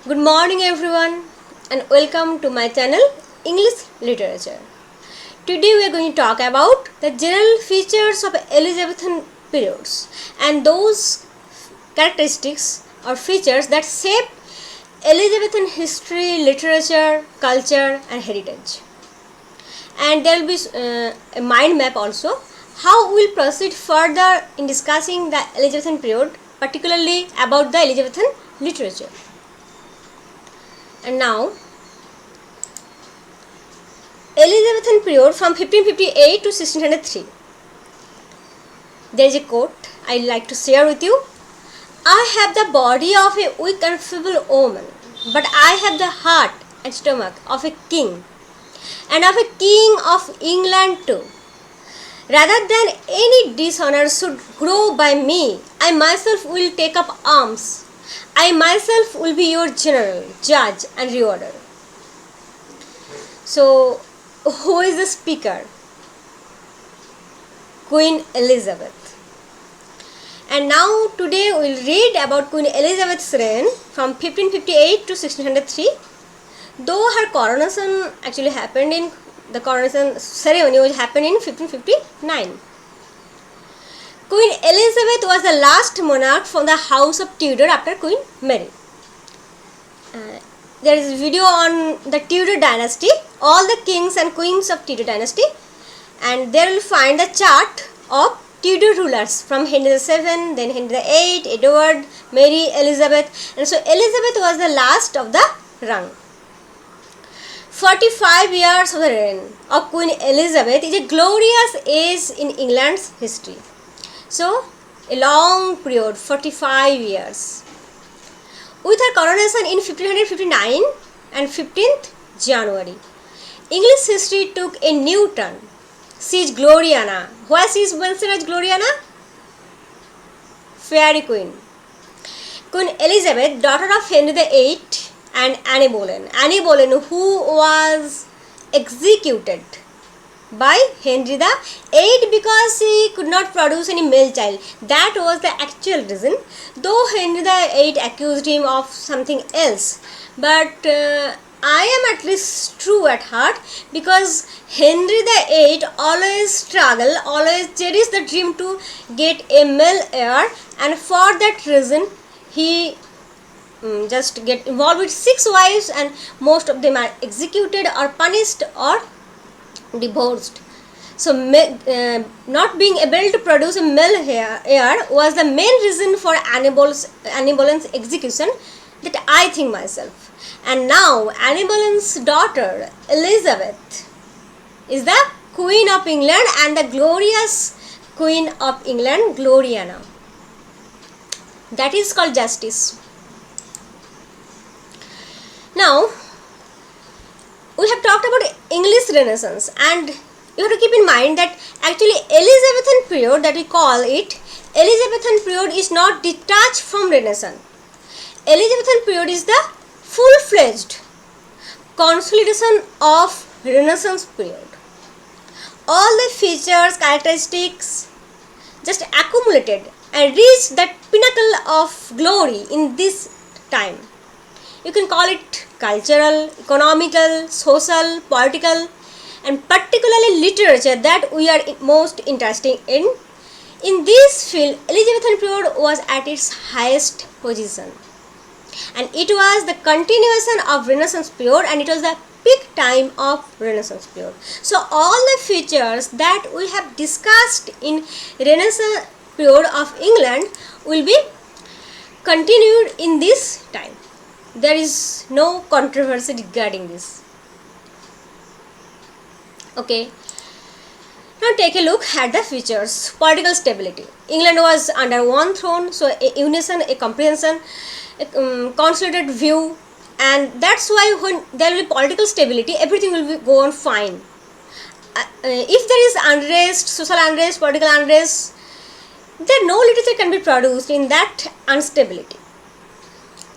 Good morning everyone and welcome to my channel English Literature. Today we are going to talk about the general features of Elizabethan periods and those characteristics or features that shape Elizabethan history, literature, culture and heritage. And there will be a mind map also. How we will proceed further in discussing the Elizabethan period, particularly about the Elizabethan literature. And now, Elizabethan period from 1558 to 1603. There is a quote I like to share with you. I have the body of a weak and feeble woman, but I have the heart and stomach of a king, and of a king of England too. Rather than any dishonor should grow by me, I myself will take up arms. I myself will be your general, judge and rewarder. So, who is the speaker? Queen Elizabeth. And now today we will read about Queen Elizabeth's reign from 1558 to 1603. Though her coronation actually happened in, the coronation ceremony was happened in 1559. Queen Elizabeth was the last monarch from the house of Tudor after Queen Mary. There is a video on the Tudor dynasty, all the kings and queens of Tudor dynasty, and there will find the chart of Tudor rulers from Henry VII, then Henry VIII, Edward, Mary, Elizabeth, and so Elizabeth was the last of the rung. 45 years of the reign of Queen Elizabeth is a glorious age in England's history. So, a long period, 45 years. With her coronation in 1559 and 15th January, English history took a new turn. She is Gloriana. Why she is mentioned as Gloriana? Fairy Queen. Queen Elizabeth, daughter of Henry VIII and Anne Boleyn. Anne Boleyn, who was executed by Henry VIII because he could not produce any male child. That was the actual reason, though Henry VIII accused him of something else. But I am at least true at heart, because Henry VIII always struggled, always cherished the dream to get a male heir, and for that reason he just get involved with 6 wives, and most of them are executed or punished or divorced. So, not being able to produce a male heir was the main reason for Anne Boleyn's execution, that I think myself. And now Anne Boleyn's daughter Elizabeth is the Queen of England and the glorious Queen of England, Gloriana. That is called justice. Now, we have talked about English Renaissance, and you have to keep in mind that actually Elizabethan period, that we call it, Elizabethan period is not detached from Renaissance. Elizabethan period is the full-fledged consolidation of Renaissance period. All the features, characteristics just accumulated and reached that pinnacle of glory in this time. You can call it cultural, economical, social, political, and particularly literature that we are most interested in. In this field, Elizabethan period was at its highest position, and it was the continuation of Renaissance period, and it was the peak time of Renaissance period. So all the features that we have discussed in Renaissance period of England will be continued in this time. There is no controversy regarding this. Okay. Now take a look at the features. Political stability. England was under one throne, so a unison, a comprehension, a consolidated view, and that's why when there will be political stability, everything will go on fine. If there is unrest, social unrest, political unrest, then no literature can be produced in that instability.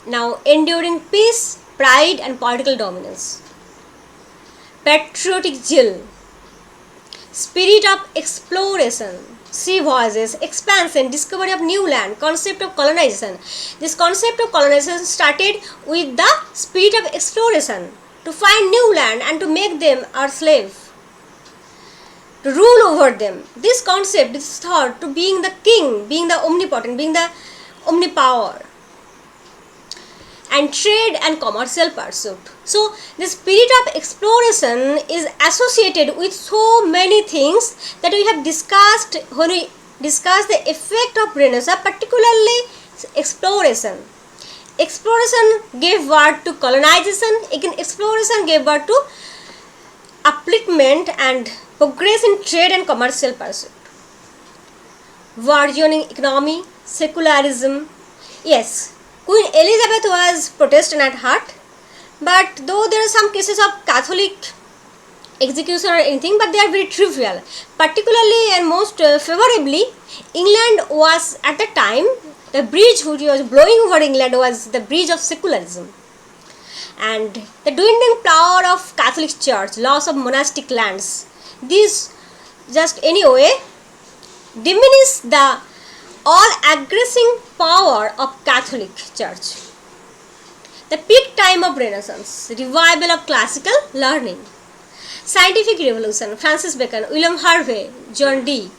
Now, enduring peace, pride and political dominance, patriotic zeal, spirit of exploration, sea voyages, expansion, discovery of new land, concept of colonization. This concept of colonization started with the spirit of exploration, to find new land and to make them our slave, to rule over them. This concept, this thought, to being the king, being the omnipotent, being the omnipower, and trade and commercial pursuit. So the spirit of exploration is associated with so many things that we have discussed when we discussed the effect of Renaissance, particularly exploration. Exploration gave birth to colonization. Again, exploration gave birth to upliftment and progress in trade and commercial pursuit. Burgeoning economy, secularism. Yes, Queen Elizabeth was Protestant at heart, but though there are some cases of Catholic execution or anything, but they are very trivial. Particularly and most favorably, England was at the time, the bridge which was blowing over England was the bridge of secularism. And the dwindling power of Catholic Church, loss of monastic lands, these just anyway diminish the all-aggressing power of Catholic Church. The peak time of Renaissance, revival of classical learning, scientific revolution, Francis Bacon, William Harvey, John Dee.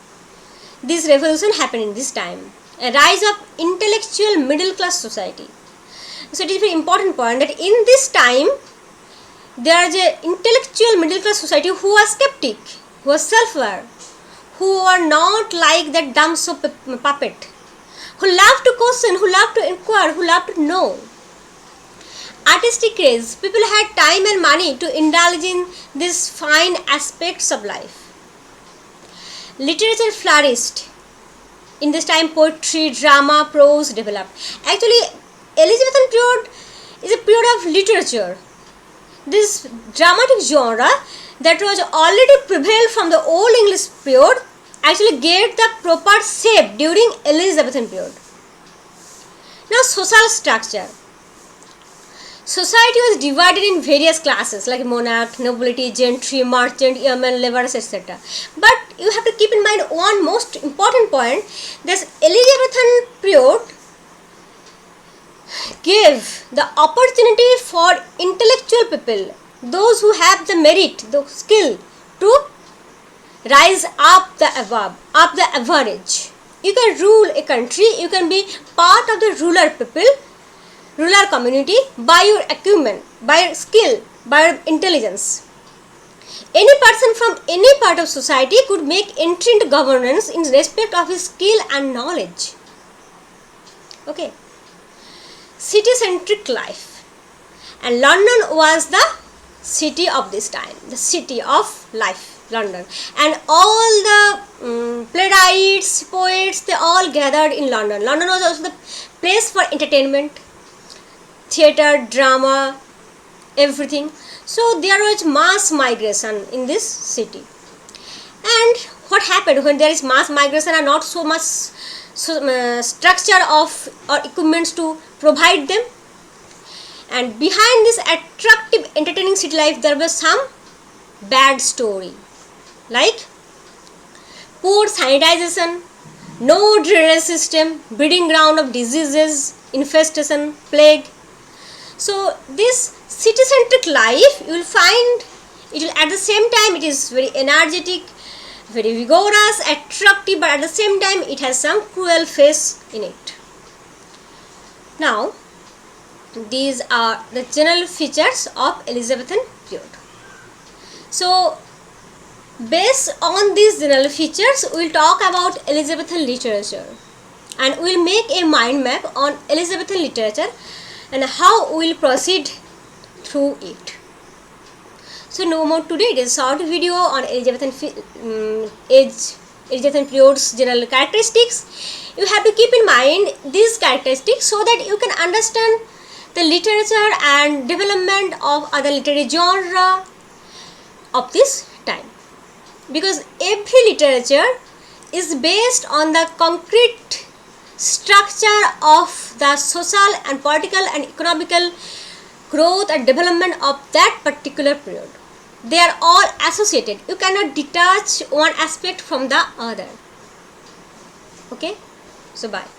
This revolution happened in this time. A rise of intellectual middle class society. So it is a very important point that in this time there is an intellectual middle class society who was skeptic, who was self-aware, who were not like that dumb soap puppet, who loved to question, who loved to inquire, who loved to know. Artistic craze, people had time and money to indulge in these fine aspects of life. Literature flourished. In this time, poetry, drama, prose developed. Actually, Elizabethan period is a period of literature. This dramatic genre that was already prevailed from the Old English period actually gave the proper shape during Elizabethan period. Now, social structure. Society was divided in various classes like monarch, nobility, gentry, merchant, yeomen, laborers, etc. But you have to keep in mind one most important point. This Elizabethan period gave the opportunity for intellectual people, those who have the merit, the skill, to rise up the above, up the average. You can rule a country, you can be part of the ruler people, rural community by your acumen, by your skill, by your intelligence. Any person from any part of society could make entry into governance in respect of his skill and knowledge. Okay. City-centric life. And London was the city of this time, the city of life, London. And all the playwrights, poets, they all gathered in London. London was also the place for entertainment, theatre, drama, everything. So there was mass migration in this city. And what happened when there is mass migration and not so much structure of or equipments to provide them? And behind this attractive, entertaining city life, there was some bad story, like poor sanitization, no drainage system, breeding ground of diseases, infestation, plague. So this city-centric life, you will find it will at the same time it is very energetic, very vigorous, attractive, but at the same time it has some cruel face in it. Now, these are the general features of Elizabethan period. So, based on these general features, we will talk about Elizabethan literature and we will make a mind map on Elizabethan literature and how we will proceed through it. So no more today, it is a short video on Elizabethan period's general characteristics. You have to keep in mind these characteristics so that you can understand the literature and development of other literary genre of this time. Because every literature is based on the concrete structure of the social and political and economical growth and development of that particular period. They are all associated. You cannot detach one aspect from the other. Okay, so bye.